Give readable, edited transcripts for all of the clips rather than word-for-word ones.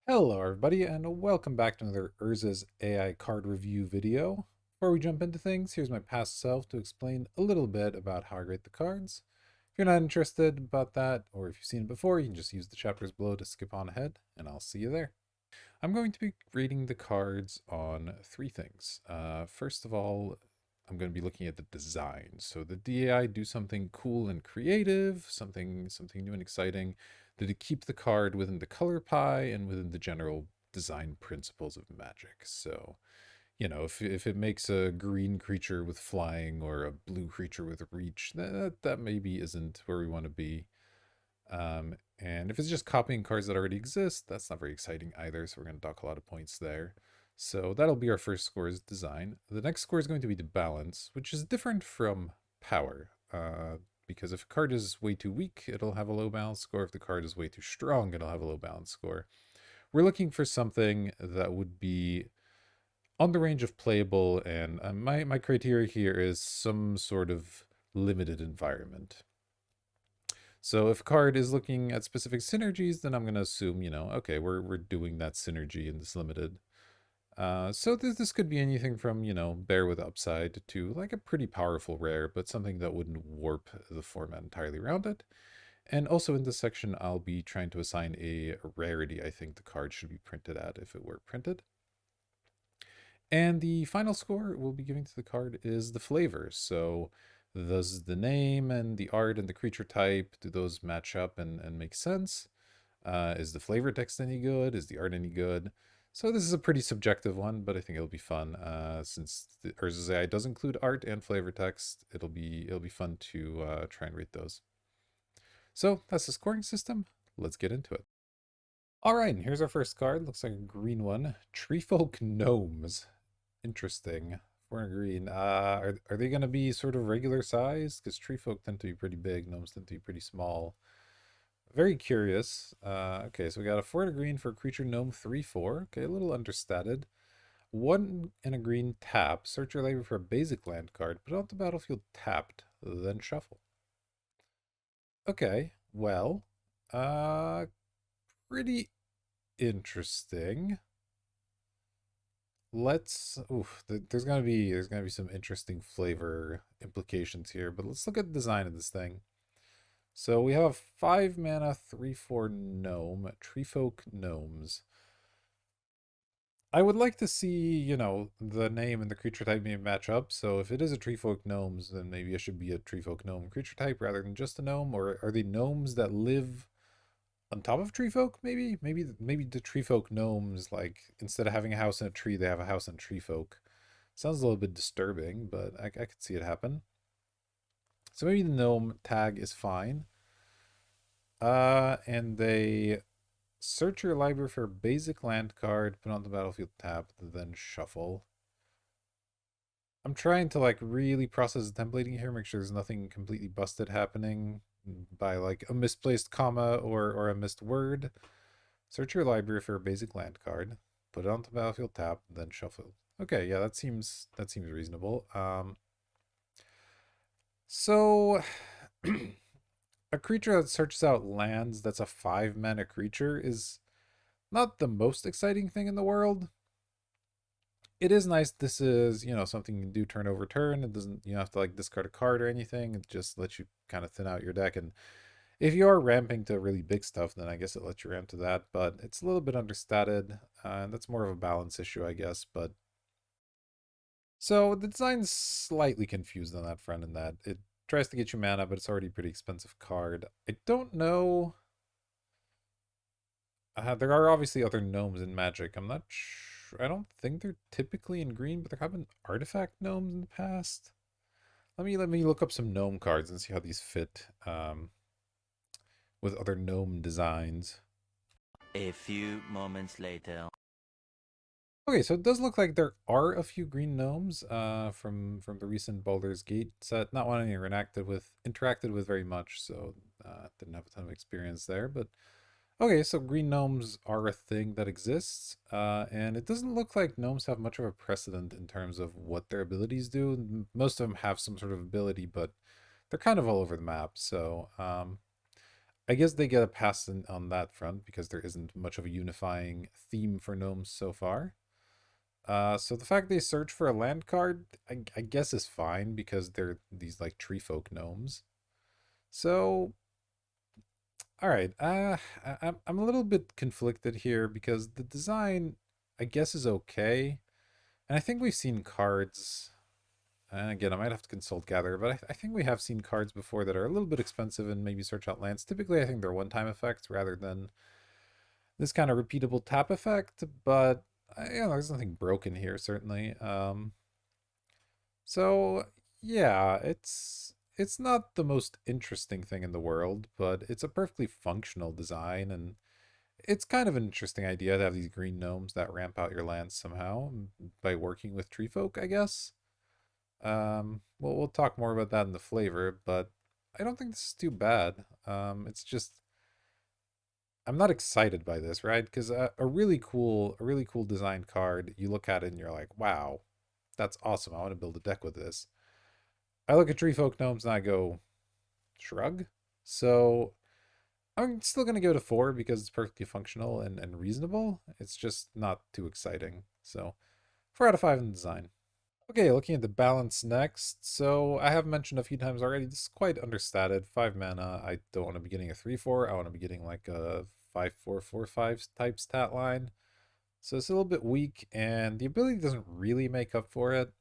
Hello everybody and welcome back to another Urza's AI card review video. Before we jump into things, here's my past self to explain a little bit about how I rate the cards. If you're not interested about that, or if you've seen it before, you can just use the chapters below to skip on ahead, and I'll see you there. I'm going to be rating the cards on three things. First of all, I'm going to be looking at the design. So the DAI do something cool and creative, something new and exciting. Did it keep the card within the color pie and within the general design principles of Magic? So, if it makes a green creature with flying or a blue creature with reach, that maybe isn't where we want to be. And if it's just copying cards that already exist, that's not very exciting either. So we're going to dock a lot of points there. So that'll be our first score is design. The next score is going to be the balance, which is different from power. Because if a card is way too weak, it'll have a low balance score. If the card is way too strong, it'll have a low balance score. We're looking for something that would be on the range of playable, and my criteria here is some sort of limited environment. So if a card is looking at specific synergies, then I'm going to assume, okay, we're doing that synergy in this limited. So this could be anything from, Bear with Upside to like a pretty powerful rare, but something that wouldn't warp the format entirely around it. And also in this section, I'll be trying to assign a rarity I think the card should be printed at if it were printed. And the final score we'll be giving to the card is the flavor. So does the name and the art and the creature type, do those match up and make sense? Is the flavor text any good? Is the art any good? So this is a pretty subjective one, but I think it'll be fun. Since the Urza's AI does include art and flavor text, it'll be fun to try and rate those. So that's the scoring system. Let's get into it. All right, and here's our first card. Looks like a green one. Treefolk Gnomes. Interesting. For a green. Are they going to be sort of regular size? Because Treefolk tend to be pretty big. Gnomes tend to be pretty small. Very curious. Okay, so we got a 4 and a green for a creature gnome 3/4. Okay, a little understated. 1 and a green tap. Search your library for a basic land card. Put it on the battlefield tapped, then shuffle. Okay, well, pretty interesting. Let's there's gonna be some interesting flavor implications here, but let's look at the design of this thing. So we have a 5 mana 3/4 gnome, Treefolk Gnomes. I would like to see, the name and the creature type maybe match up. So if it is a Treefolk Gnomes, then maybe it should be a Treefolk Gnome creature type rather than just a gnome. Or are they gnomes that live on top of Treefolk? Maybe the Treefolk Gnomes, like instead of having a house in a tree, they have a house in Treefolk. Sounds a little bit disturbing, but I could see it happen. So maybe the gnome tag is fine. And they search your library for a basic land card, put on the battlefield tab, then shuffle. I'm trying to like really process the templating here, make sure there's nothing completely busted happening by like a misplaced comma or a missed word. Search your library for a basic land card, put it onto the battlefield tab, then shuffle. Okay, yeah, that seems reasonable. So a creature that searches out lands that's a 5 mana creature is not the most exciting thing in the world. It is nice this is, something you can do turn over turn. It doesn't, you don't have to like discard a card or anything. It just lets you kind of thin out your deck. And if you are ramping to really big stuff, then I guess it lets you ramp to that. But it's a little bit understated. That's more of a balance issue, I guess. But so the design's slightly confused on that front in that it tries to get you mana, but it's already a pretty expensive card. I don't know. There are obviously other gnomes in Magic. I'm not sure. I don't think they're typically in green, but there have been artifact gnomes in the past. Let me look up some gnome cards and see how these fit with other gnome designs. A few moments later. Okay, so it does look like there are a few green gnomes from the recent Baldur's Gate set. Not one I interacted with very much, so didn't have a ton of experience there. But okay, so green gnomes are a thing that exists, and it doesn't look like gnomes have much of a precedent in terms of what their abilities do. Most of them have some sort of ability, but they're kind of all over the map. So I guess they get a pass on that front because there isn't much of a unifying theme for gnomes so far. So the fact they search for a land card, I guess is fine because they're these like treefolk gnomes. So, all right, I'm a little bit conflicted here because the design, I guess, is okay, and I think we've seen cards. Again, I might have to consult Gather, but I think we have seen cards before that are a little bit expensive and maybe search out lands. Typically, I think they're one-time effects rather than this kind of repeatable tap effect. But there's nothing broken here, certainly. So yeah, it's not the most interesting thing in the world, but it's a perfectly functional design, and it's kind of an interesting idea to have these green gnomes that ramp out your lands somehow by working with treefolk, I guess. Well, we'll talk more about that in the flavor, but I don't think this is too bad. It's just I'm not excited by this, right? Because a really cool design card. You look at it and you're like, wow, that's awesome. I want to build a deck with this. I look at Treefolk Gnomes and I go, shrug. So I'm still gonna go to 4 because it's perfectly functional and reasonable. It's just not too exciting. So 4 out of 5 in design. Okay, looking at the balance next. So I have mentioned a few times already, this is quite understated. 5 mana. I don't want to be getting a 3/4. I want to be getting like a 5/4/4/5 type stat line. So it's a little bit weak, and the ability doesn't really make up for it.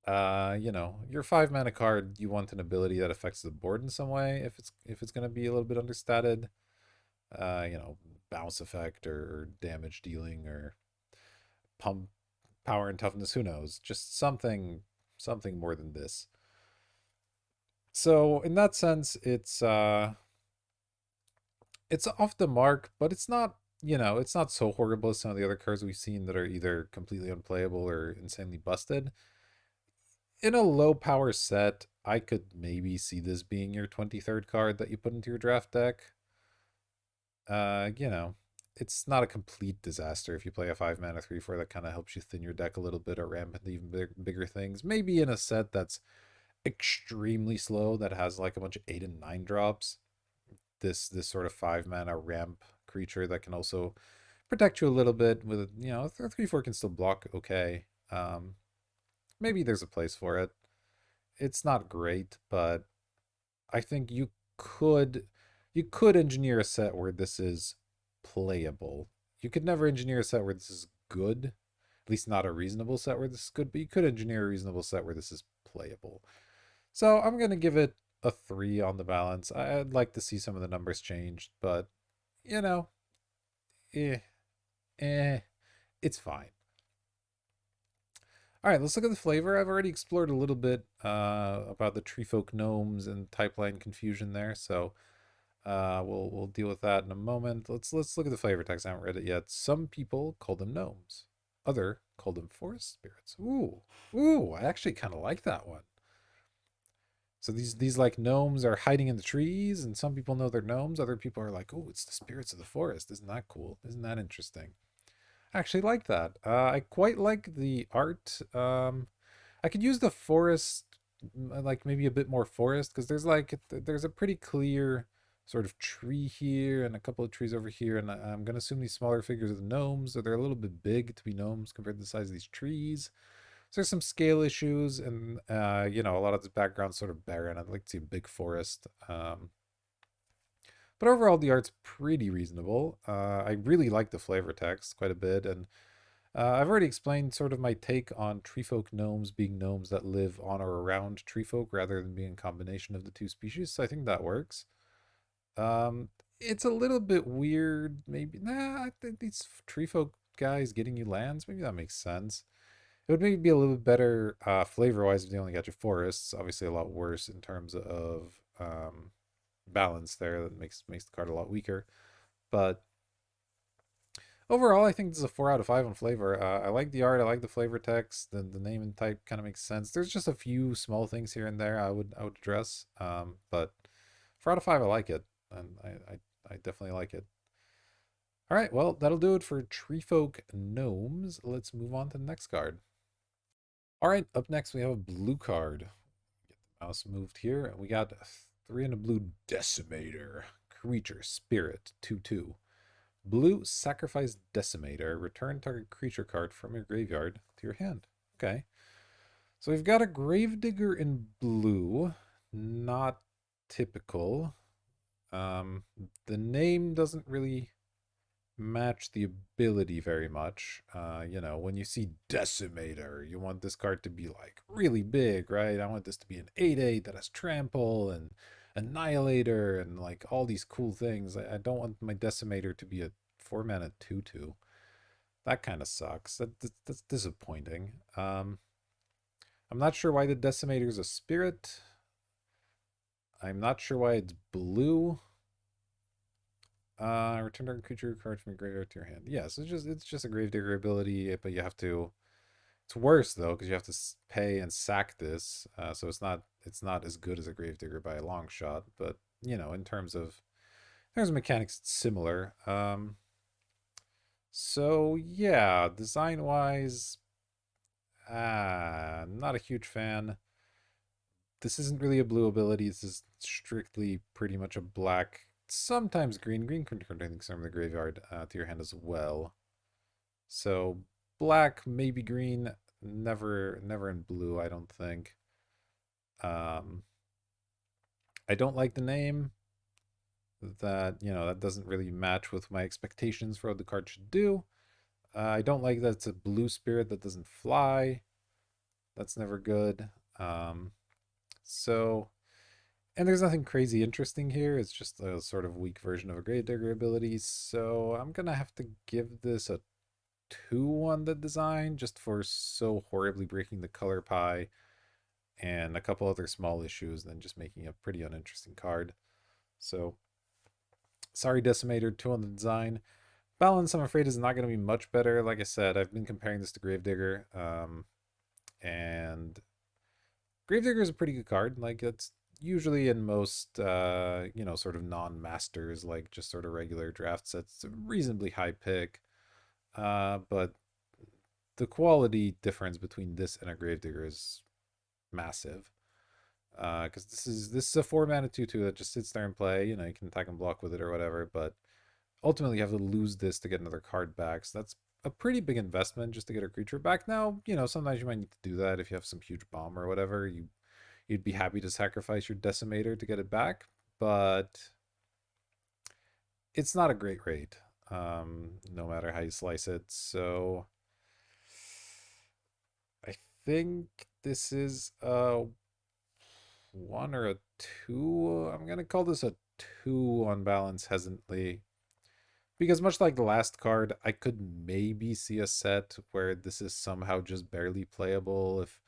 Your 5 mana card, you want an ability that affects the board in some way if it's gonna be a little bit understated. Uh, you know, bounce effect or damage dealing or pump power and toughness, who knows? Just something more than this. So in that sense, it's off the mark, but it's not, it's not so horrible as some of the other cards we've seen that are either completely unplayable or insanely busted. In a low power set, I could maybe see this being your 23rd card that you put into your draft deck. Uh, you know, it's not a complete disaster if you play a 5 mana 3/4 that kind of helps you thin your deck a little bit or ramp into even bigger things. Maybe in a set that's extremely slow that has like a bunch of 8 and 9 drops. This sort of 5 mana ramp creature that can also protect you a little bit with, 3/4 can still block okay. Maybe there's a place for it. It's not great, but I think you could engineer a set where this is playable. You could never engineer a set where this is good. At least not a reasonable set where this is good, but you could engineer a reasonable set where this is playable. So I'm gonna give it a 3 on the balance. I'd like to see some of the numbers changed, but you know, eh, eh, it's fine. All right, let's look at the flavor. I've already explored a little bit about the Treefolk Gnomes and typeline confusion there, so we'll deal with that in a moment. Let's look at the flavor text. I haven't read it yet. Some people call them gnomes. Other call them forest spirits. Ooh, I actually kind of like that one. So these like gnomes are hiding in the trees, and some people know they're gnomes. Other people are like, oh, it's the spirits of the forest. Isn't that cool? Isn't that interesting? I actually like that. I quite like the art. I could use the forest, like maybe a bit more forest, because there's a pretty clear sort of tree here and a couple of trees over here, and I'm gonna assume these smaller figures are the gnomes, so they're a little bit big to be gnomes compared to the size of these trees. So there's some scale issues, and a lot of this background's sort of barren. I'd like to see a big forest. But overall, the art's pretty reasonable. I really like the flavor text quite a bit, and I've already explained sort of my take on treefolk gnomes being gnomes that live on or around treefolk rather than being a combination of the two species. So I think that works. It's a little bit weird. Maybe I think these treefolk guys getting you lands. Maybe that makes sense. It would maybe be a little bit better flavor wise if they only got you forests. Obviously, a lot worse in terms of balance there. That makes the card a lot weaker. But overall, I think this is a 4 out of 5 on flavor. I like the art. I like the flavor text. The name and type kind of makes sense. There's just a few small things here and there I would address. But 4 out of 5, I like it, and I definitely like it. All right, well, that'll do it for Treefolk Gnomes. Let's move on to the next card. All right, up next we have a blue card. Get the mouse moved here. We got 3 and a blue Decimator. Creature, spirit, 2/2. Blue, sacrifice Decimator. Return target creature card from your graveyard to your hand. Okay. So we've got a Gravedigger in blue. Not typical. The name doesn't really match the ability very much. When you see Decimator, you want this card to be like really big, right? I want this to be an 8/8 that has trample and annihilator and like all these cool things. I don't want my Decimator to be a 4-mana 2/2. That kind of sucks. That's disappointing. I'm not sure why the Decimator is a spirit. I'm not sure why it's blue. Return target creature card from your graveyard to your hand. Yes, it's just a Gravedigger ability, but you have to. It's worse though because you have to pay and sack this, so it's not as good as a Gravedigger by a long shot. But in terms of mechanics, it's similar. So yeah, design wise, not a huge fan. This isn't really a blue ability. This is strictly pretty much a black, sometimes green. Green can return things from the graveyard to your hand as well. So black, maybe green, never in blue, I don't think. Um, I don't like the name. That doesn't really match with my expectations for what the card should do. I don't like that it's a blue spirit that doesn't fly. That's never good. So, and there's nothing crazy interesting here. It's just a sort of weak version of a Gravedigger ability. So I'm gonna have to give this a 2 on the design just for so horribly breaking the color pie and a couple other small issues, then just making a pretty uninteresting card. So sorry, Decimator, 2 on the design. Balance, I'm afraid, is not going to be much better. Like I said, I've been comparing this to Gravedigger, and Gravedigger is a pretty good card. Like, it's usually in most, sort of non-masters, like just sort of regular draft sets, it's a reasonably high pick. But the quality difference between this and a Gravedigger is massive. Because this is a 4-mana 2/2 that just sits there and play. You can attack and block with it or whatever, but ultimately you have to lose this to get another card back. So that's a pretty big investment just to get a creature back. Now, sometimes you might need to do that if you have some huge bomb or whatever. You'd be happy to sacrifice your Decimator to get it back, but it's not a great rate, no matter how you slice it. So I think this is a 1 or a 2. I'm gonna call this a 2 on balance hesitantly. Because much like the last card, I could maybe see a set where this is somehow just barely playable if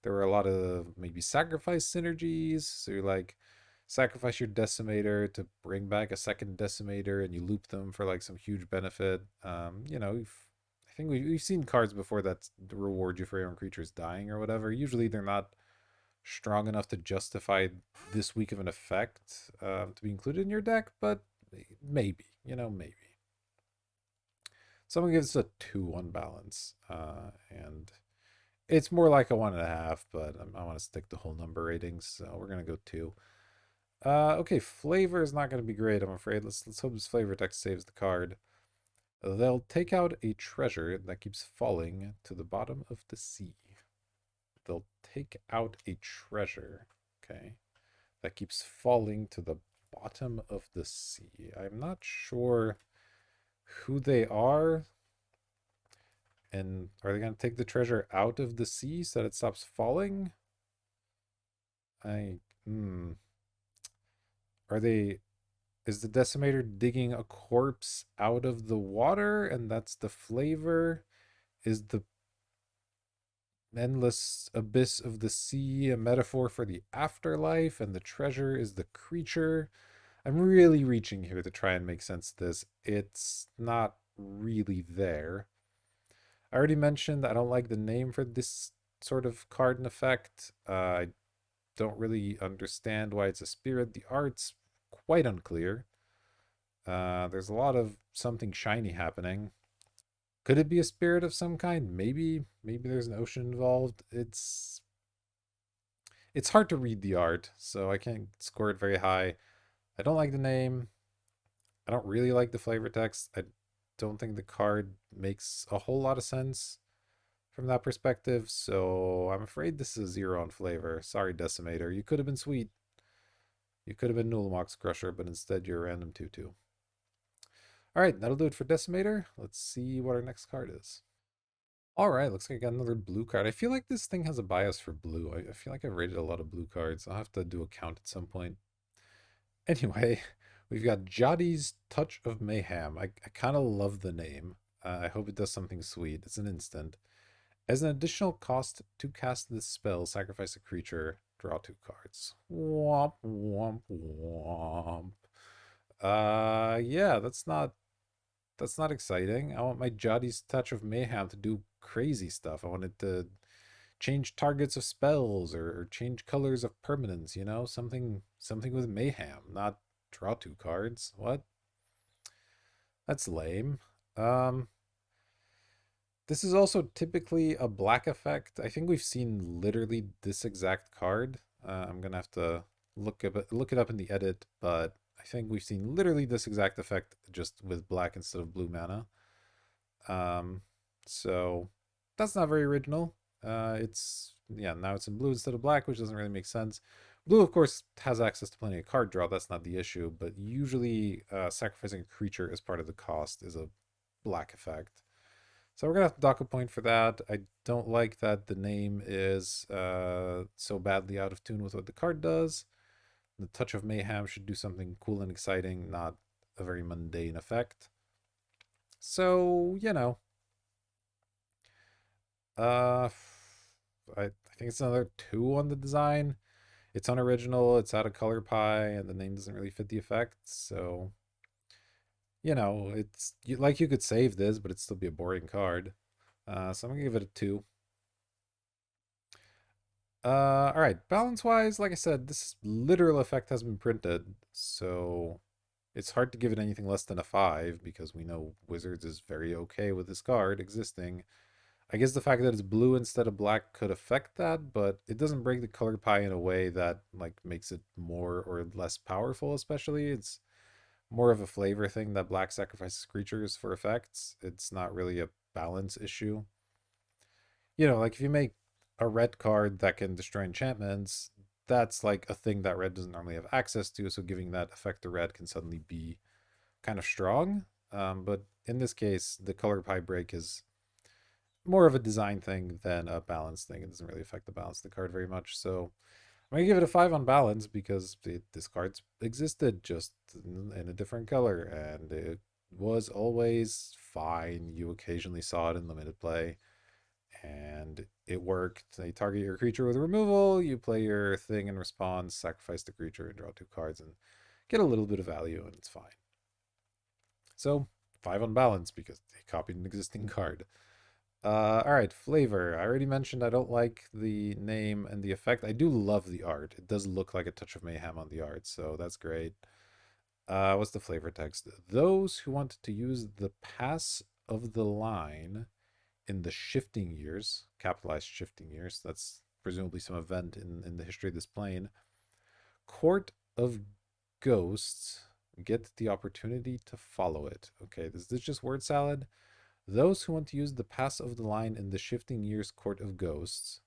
there were a lot of maybe sacrifice synergies. So you're like, sacrifice your Decimator to bring back a second Decimator and you loop them for like some huge benefit. I think we've seen cards before that reward you for your own creatures dying or whatever. Usually they're not strong enough to justify this weak of an effect to be included in your deck, but maybe, maybe. So I'm gonna give this a 2 on balance, and it's more like a 1.5, but I want to stick to whole number ratings, so we're gonna go 2. Okay, flavor is not gonna be great, I'm afraid. Let's hope this flavor text saves the card. They'll take out a treasure that keeps falling to the bottom of the sea. They'll take out a treasure, okay, that keeps falling to the bottom of the sea. I'm not sure who they are. And are they going to take the treasure out of the sea so that it stops falling? Are they, is the Decimator digging a corpse out of the water and that's the flavor? Is the endless abyss of the sea a metaphor for the afterlife and the treasure is the creature? I'm really reaching here to try and make sense of this. It's not really there. I already mentioned I don't like the name for this sort of card and effect. I don't really understand why it's a spirit. The art's quite unclear. There's a lot of something shiny happening. Could it be a spirit of some kind? Maybe. Maybe there's an ocean involved. It's It's hard to read the art, so I can't score it very high. I don't like the name. I don't really like the flavor text. I don't think the card makes a whole lot of sense from that perspective, so I'm afraid this is a 0 on flavor. Sorry, Decimator. You could have been sweet. You could have been Nulmox Crusher, but instead you're a random 2-2. Alright, that'll do it for Decimator. Let's see what our next card is. Alright, looks like I got another blue card. I feel like this thing has a bias for blue. I feel like I've rated a lot of blue cards. I'll have to do a count at some point. Anyway, we've got Jaddi's Touch of Mayhem. I kind of love the name. I hope it does something sweet. It's an instant. As an additional cost to cast this spell, sacrifice a creature, draw 2 cards. Womp, womp, womp. Yeah, that's not exciting. I want my Jaddi's Touch of Mayhem to do crazy stuff. I want it to change targets of spells or change colors of permanents, you know? Something with mayhem, not draw 2 cards. What? That's lame. Um this is also typically a black effect. I think we've seen literally this exact card. I'm gonna have to look it up in the edit, but I think we've seen literally this exact effect just with black instead of blue mana. Um, so that's not very original. It's yeah, now it's in blue instead of black, which doesn't really make sense. Blue, of course, has access to plenty of card draw. That's not the issue, but usually sacrificing a creature as part of the cost is a black effect. So we're gonna have to dock a point for that. I don't like that the name is so badly out of tune with what the card does. The Touch of Mayhem should do something cool and exciting, not a very mundane effect. So, uh, I think it's another 2 on the design. It's unoriginal, it's out of color pie, and the name doesn't really fit the effect. So, it's like you could save this, but it'd still be a boring card. So I'm gonna give it a 2. All right, balance-wise, like I said, this literal effect has been printed, so it's hard to give it anything less than a 5 because we know Wizards is very okay with this card existing. I guess the fact that it's blue instead of black could affect that, but it doesn't break the color pie in a way that like makes it more or less powerful, especially. It's more of a flavor thing that black sacrifices creatures for effects. It's not really a balance issue. Like if you make a red card that can destroy enchantments, that's like a thing that red doesn't normally have access to, so giving that effect to red can suddenly be kind of strong. But in this case, the color pie break is more of a design thing than a balance thing. It doesn't really affect the balance of the card very much. So I'm gonna give it a 5 on balance because this card's existed just in a different color, and it was always fine. You occasionally saw it in limited play, and it worked. They target your creature with removal, you play your thing in response, sacrifice the creature, and draw 2 cards, and get a little bit of value, and it's fine. So 5 on balance because they copied an existing card. All right, flavor. I already mentioned I don't like the name and the effect. I do love the art. It does look like a touch of mayhem on the art, so that's great. What's the flavor text? Those who want to use the pass of the line in the shifting years, capitalized shifting years, that's presumably some event in the history of this plane. Court of Ghosts get the opportunity to follow it. Okay, is this just word salad? Those who want to use the pass of the line in the shifting years Court of Ghosts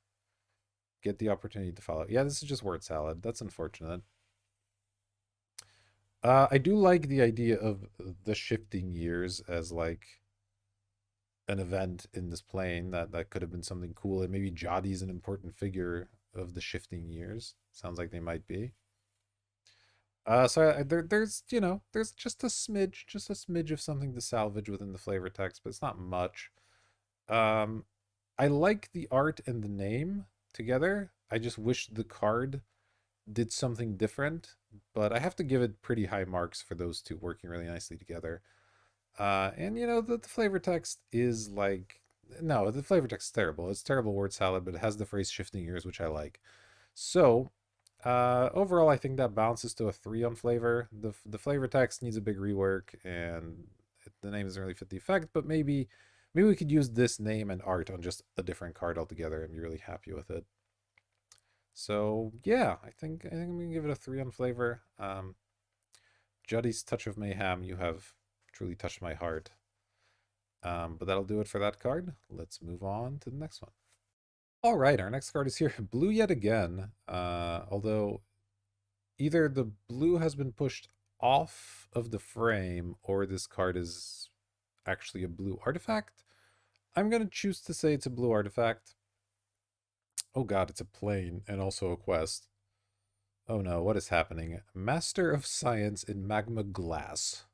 get the opportunity to follow. Yeah, this is just word salad. That's unfortunate. I do like the idea of the shifting years as like an event in this plane that could have been something cool, and maybe Jaddi's an important figure of the shifting years. Sounds like they might be. So there's just a smidge of something to salvage within the flavor text, but it's not much. Um, I like the art and the name together. I just wish the card did something different, but I have to give it pretty high marks for those two working really nicely together. And the flavor text is like no, the flavor text is terrible. It's terrible word salad, but it has the phrase shifting years, which I like. So, overall, I think that balances to a 3 on flavor. The flavor text needs a big rework, and the name doesn't really fit the effect. But maybe we could use this name and art on just a different card altogether and be really happy with it. So yeah, I think I'm gonna give it a 3 on flavor. Jaddi's Touch of Mayhem, you have truly touched my heart. But that'll do it for that card. Let's move on to the next one. All right, our next card is here. Blue yet again. Although either the blue has been pushed off of the frame or this card is actually a blue artifact. I'm going to choose to say it's a blue artifact. Oh god, it's a plane and also a quest. Oh no, what is happening? Master of Science in Magma Glass.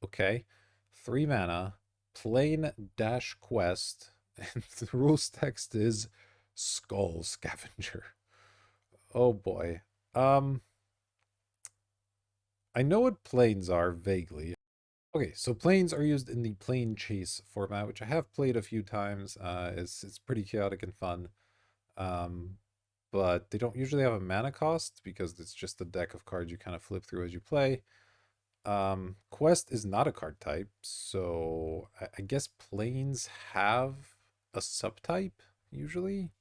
Okay. 3 mana, plane dash quest, and the rules text is Skull Scavenger. Oh boy. Um, I know what planes are vaguely. Okay, so planes are used in the plane chase format, which I have played a few times. It's pretty chaotic and fun. Um, but they don't usually have a mana cost because it's just a deck of cards you kind of flip through as you play. Quest is not a card type, so I guess planes have a subtype usually.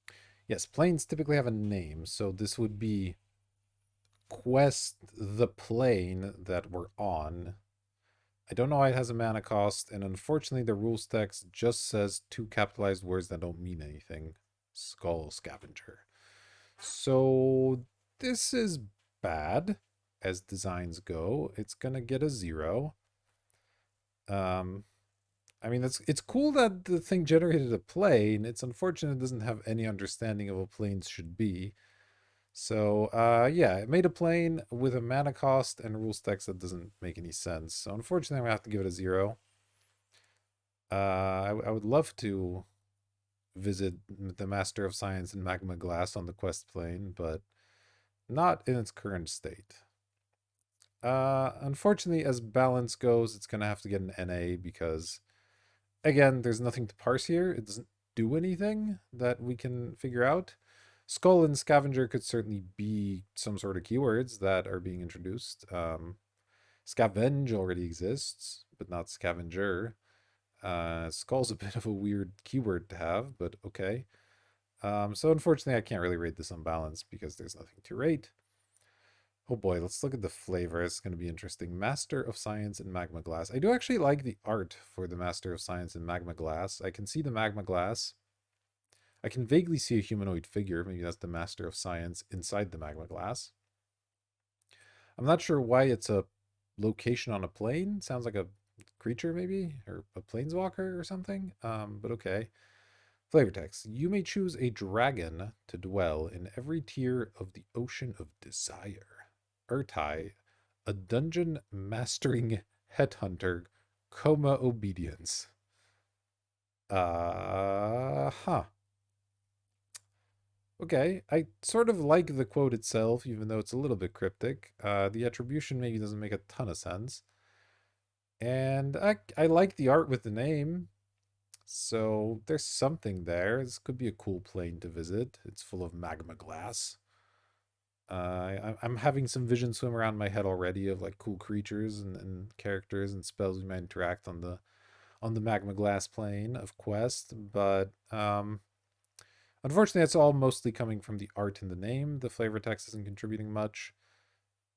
Yes, planes typically have a name, so this would be Quest the plane that we're on. I don't know why it has a mana cost, and unfortunately the rules text just says two capitalized words that don't mean anything. Skull Scavenger. So this is bad as designs go. It's gonna get a 0. Um, I mean, it's cool that the thing generated a plane. It's unfortunate it doesn't have any understanding of what planes should be. So, yeah, it made a plane with a mana cost and rules text that doesn't make any sense. So, unfortunately, I'm gonna have to give it a 0. I would love to visit the Master of Science in Magma Glass on the quest plane, but not in its current state. Unfortunately, as balance goes, it's gonna have to get an NA because, again, there's nothing to parse here. It doesn't do anything that we can figure out. Skull and scavenger could certainly be some sort of keywords that are being introduced. Scavenge already exists, but not scavenger. Skull's a bit of a weird keyword to have, but okay. So unfortunately, I can't really rate this unbalanced because there's nothing to rate. Oh boy, let's look at the flavor. It's going to be interesting. Master of Science in Magma Glass. I do actually like the art for the Master of Science in Magma Glass. I can see the Magma Glass. I can vaguely see a humanoid figure. Maybe that's the Master of Science inside the Magma Glass. I'm not sure why it's a location on a plane. Sounds like a creature maybe, or a planeswalker or something. But okay. Flavor text. You may choose a dragon to dwell in every tier of the Ocean of Desire. Urtai, a dungeon mastering headhunter, coma obedience. Huh. Okay, I sort of like the quote itself, even though it's a little bit cryptic. The attribution maybe doesn't make a ton of sense. And I like the art with the name. So there's something there. This could be a cool plane to visit. It's full of magma glass. I'm having some visions swim around my head already of like cool creatures and characters and spells we might interact on the magma glass plane of quest. But unfortunately, it's all mostly coming from the art in the name. The flavor text isn't contributing much.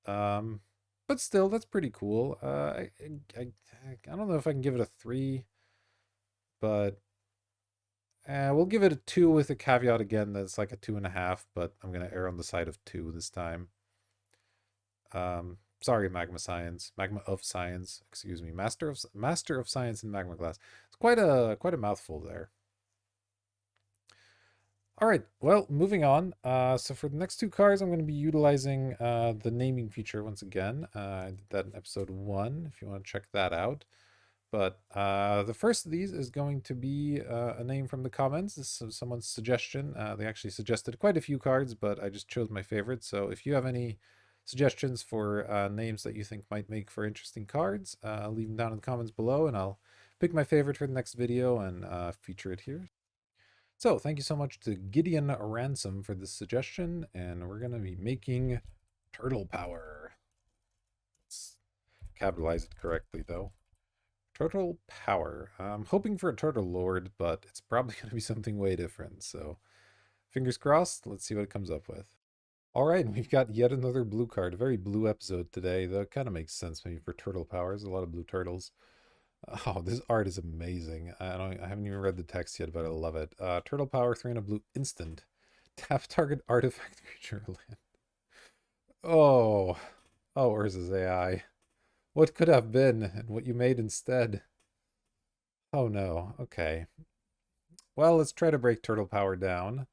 Um, but still, that's pretty cool. I don't know if I can give it a 3, but we'll give it a 2 with a caveat again that's like a 2.5, but I'm gonna err on the side of 2 this time. Sorry, Magma of Science, excuse me, Master of Science in Magma Glass. It's quite a mouthful there. All right, well, moving on. So for the next two cards, I'm going to be utilizing the naming feature once again. I did that in episode 1, if you want to check that out. But the first of these is going to be a name from the comments. This is someone's suggestion. They actually suggested quite a few cards, but I just chose my favorite. So if you have any suggestions for names that you think might make for interesting cards, leave them down in the comments below, and I'll pick my favorite for the next video and feature it here. So thank you so much to Gideon Ransom for this suggestion, and we're going to be making Turtle Power. Let's capitalize it correctly, though. Turtle Power. I'm hoping for a Turtle Lord, but it's probably going to be something way different, so Fingers crossed. Let's see what it comes up with. All right, and we've got yet another blue card. A very blue episode today. That kind of makes sense maybe for turtle powers. A lot of blue turtles. Oh, this art is amazing. I haven't even read the text yet, but I love it. Turtle power, 3 and a blue instant. Tap target artifact creature land. Oh, oh, Urza's AI. What could have been and what you made instead? Oh no. Okay. Well, let's try to break turtle power down.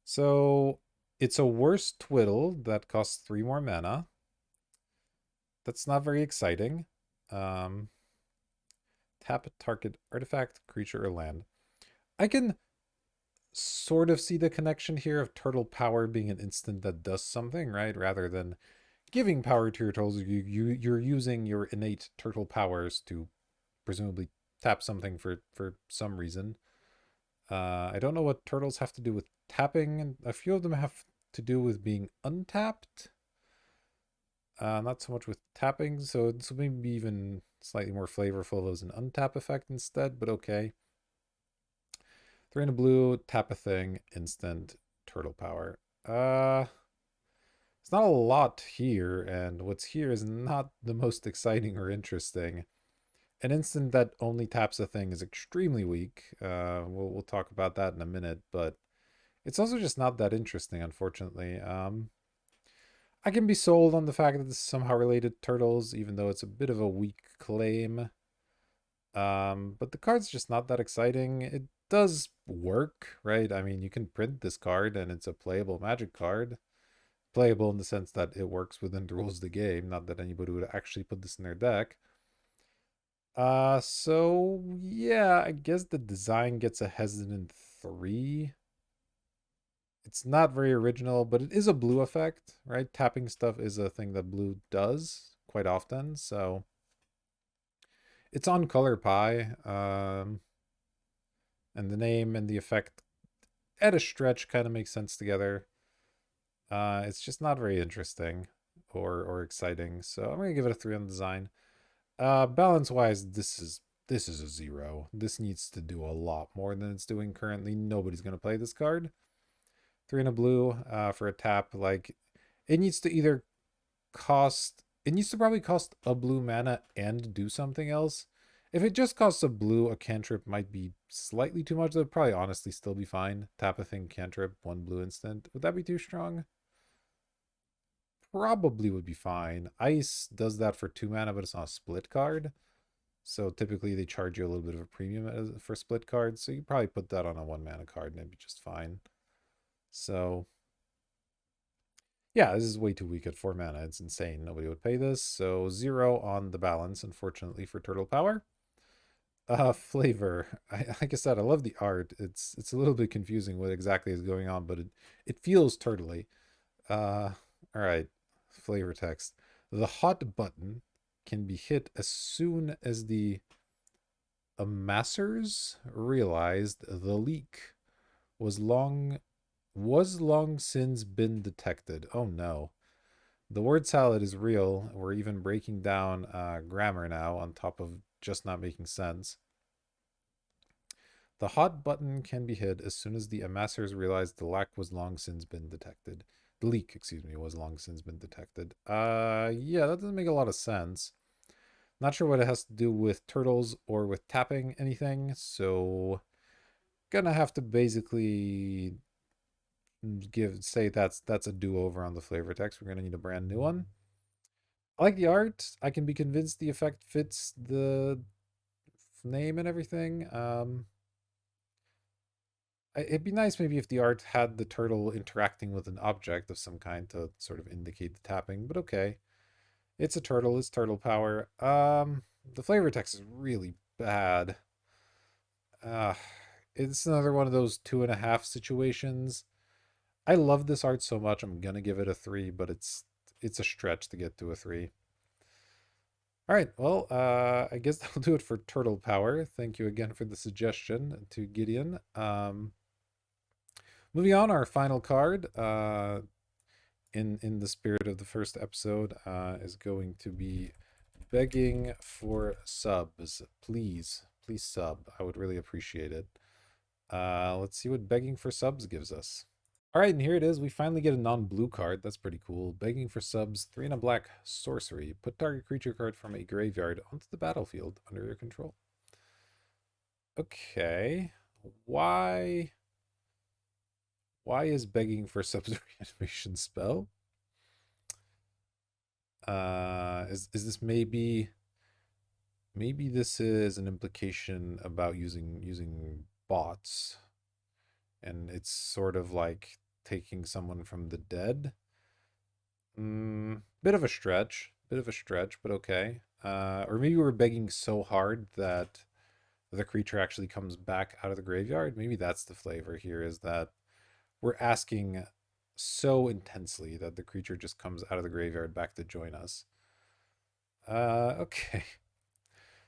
So it's a worse twiddle that costs 3 more mana. That's not very exciting. Um, Tap a target artifact, creature, or land. I can sort of see the connection here of turtle power being an instant that does something, right? Rather than giving power to your turtles, you're using your innate turtle powers to presumably tap something for some reason. I don't know what turtles have to do with tapping, and a few of them have to do with being untapped. Not so much with tapping, so this will maybe even slightly more flavorful as an untap effect instead, but okay. 3 and a blue, tap a thing, instant, turtle power. It's not a lot here, and what's here is not the most exciting or interesting. An instant that only taps a thing is extremely weak. We'll talk about that in a minute, but it's also just not that interesting, unfortunately. I can be sold on the fact that this is somehow related to turtles, even though it's a bit of a weak claim. But the card's just not that exciting. It does work, right? I mean, you can print this card and it's a playable Magic card. Playable in the sense that it works within the rules of the game, not that anybody would actually put this in their deck. So yeah, I guess the design gets a hesitant 3. It's not very original, but it is a blue effect, right? Tapping stuff is a thing that blue does quite often, so it's on Color Pie. And the name and the effect at a stretch kind of makes sense together. It's just not very interesting or exciting, so I'm gonna give it a 3 on the design. Balance wise, this is a 0. This needs to do a lot more than it's doing currently. Nobody's gonna play this card. 3 and a blue for a tap. Like, it needs to either cost. It needs to probably cost a blue mana and do something else. If it just costs a blue, a cantrip might be slightly too much. That would probably honestly still be fine. Tap a thing, cantrip, 1 blue instant. Would that be too strong? Probably would be fine. Ice does that for 2 mana, but it's not a split card. So typically they charge you a little bit of a premium for split cards. So you probably put that on a 1 mana card and it'd be just fine. So yeah, this is way too weak at 4 mana. It's insane. Nobody would pay this. So 0 on the balance, unfortunately, for turtle power. Flavor. Like I said, I love the art. It's a little bit confusing what exactly is going on, but it feels turtly. All right. Flavor text. The hot button can be hit as soon as the amassers realized the leak was long since been detected. Oh no. The word salad is real. We're even breaking down grammar now on top of just not making sense. The hot button can be hit as soon as the amassers realize the lack was long since been detected. The leak, excuse me, was long since been detected. Yeah, that doesn't make a lot of sense. Not sure what it has to do with turtles or with tapping anything, so gonna have to basically say that's a do-over on the flavor text. We're gonna need a brand new one. I like the art. I can be convinced the effect fits the name and everything. It'd be nice maybe if the art had the turtle interacting with an object of some kind to sort of indicate the tapping, but okay. It's a turtle, it's turtle power. The flavor text is really bad. Uh, it's another one of those 2.5 situations. I love this art so much, I'm gonna give it a 3, but it's a stretch to get to a 3. All right, well, I guess that'll do it for turtle power. Thank you again for the suggestion to Gideon. Moving on, our final card, in the spirit of the first episode, is going to be begging for subs. Please, please sub. I would really appreciate it. Let's see what begging for subs gives us. All right, and here it is. We finally get a non-blue card. That's pretty cool. Begging for subs, 3 and a black sorcery. Put target creature card from a graveyard onto the battlefield under your control. Okay. Why why is begging for subs a reanimation spell? Is this maybe this is an implication about using bots, and it's sort of like taking someone from the dead. Bit of a stretch, but okay. Or maybe we're begging so hard that the creature actually comes back out of the graveyard. Maybe that's the flavor here, is that we're asking so intensely that the creature just comes out of the graveyard back to join us. Okay.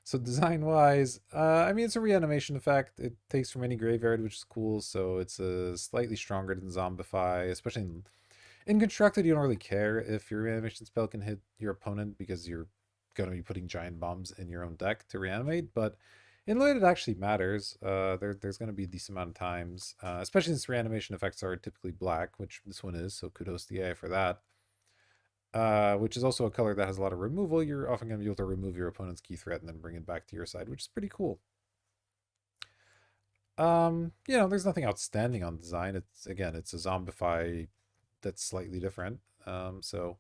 So design wise, I mean, it's a reanimation effect. It takes from any graveyard, which is cool. So it's slightly stronger than Zombify, especially in Constructed. You don't really care if your reanimation spell can hit your opponent because you're going to be putting giant bombs in your own deck to reanimate. But in late, it actually matters. There's going to be a decent amount of times, especially since reanimation effects are typically black, which this one is. So kudos to the AI for that. Which is also a color that has a lot of removal. You're often going to be able to remove your opponent's key threat and then bring it back to your side, which is pretty cool. There's nothing outstanding on design. It's a Zombify that's slightly different. So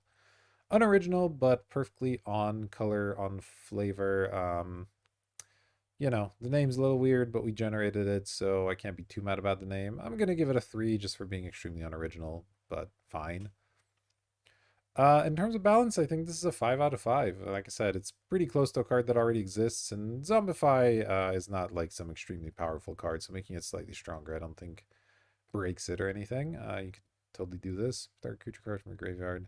unoriginal, but perfectly on color, on flavor. The name's a little weird, but we generated it, so I can't be too mad about the name. I'm gonna give it a 3 just for being extremely unoriginal, but fine. In terms of balance, I think this is a 5 out of 5. Like I said, it's pretty close to a card that already exists, and Zombify is not like some extremely powerful card, so making it slightly stronger, I don't think breaks it or anything. You could totally do this. Start creature card from a graveyard.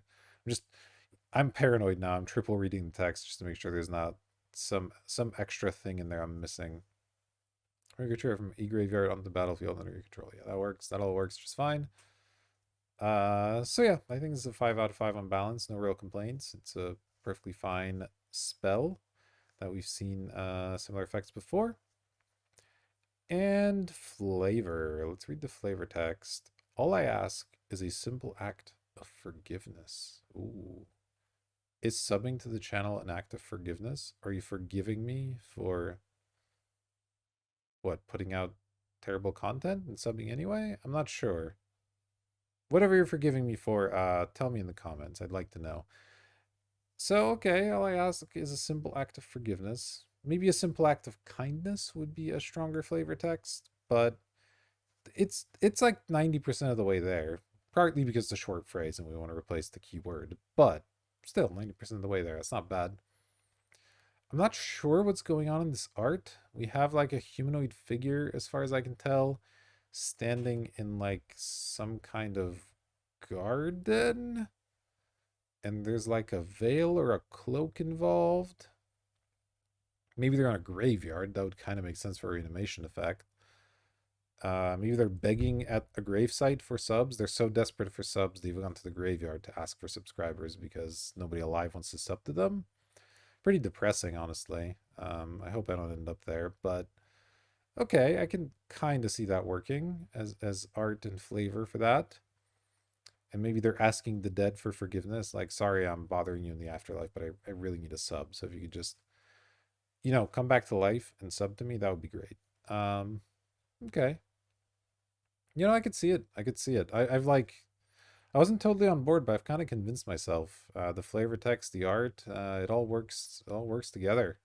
I'm paranoid now. I'm triple reading the text just to make sure there's not some extra thing in there I'm missing. Creature from a graveyard onto the battlefield under your control. Yeah, that works. That all works just fine. So yeah, I think this is a 5 out of 5 on balance. No real complaints. It's a perfectly fine spell that we've seen similar effects before. And flavor. Let's read the flavor text. All I ask is a simple act of forgiveness. Ooh. Is subbing to the channel an act of forgiveness? Are you forgiving me for what, putting out terrible content and subbing anyway? I'm not sure. Whatever you're forgiving me for, tell me in the comments. I'd like to know. So, okay, all I ask is a simple act of forgiveness. Maybe a simple act of kindness would be a stronger flavor text, but it's like 90% of the way there. Partly because it's a short phrase and we want to replace the keyword, but still 90% of the way there. That's not bad. I'm not sure what's going on in this art. We have like a humanoid figure, as far as I can tell, standing in like some kind of garden. And there's like a veil or a cloak involved. Maybe they're on a graveyard. That would kind of make sense for a reanimation effect. Maybe they're begging at a gravesite for subs. They're so desperate for subs, they've gone to the graveyard to ask for subscribers because nobody alive wants to sub to them. Pretty depressing, honestly. I hope I don't end up there, but okay, I can kind of see that working as art and flavor for that. And maybe they're asking the dead for forgiveness, like, sorry, I'm bothering you in the afterlife, but I really need a sub. So if you could just, come back to life and sub to me, that would be great. Okay. I could see it. I could see it. I wasn't totally on board, but I've kind of convinced myself. The flavor text, the art, it all works. It all works together.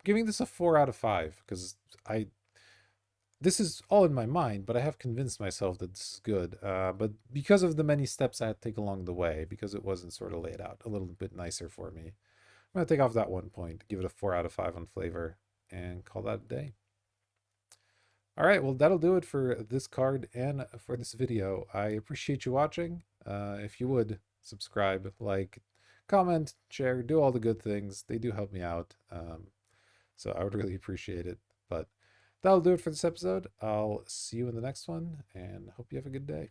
Giving this a 4 out of 5 because I this is all in my mind, but I have convinced myself that this is good. But because of the many steps I had to take along the way, because it wasn't sort of laid out a little bit nicer for me, I'm gonna take off that 1 point, give it a 4 out of 5 on flavor, and call that a day. All right, well, that'll do it for this card and for this video. I appreciate you watching. If you would subscribe, like, comment, share, do all the good things. They do help me out. So I would really appreciate it. But that'll do it for this episode. I'll see you in the next one and hope you have a good day.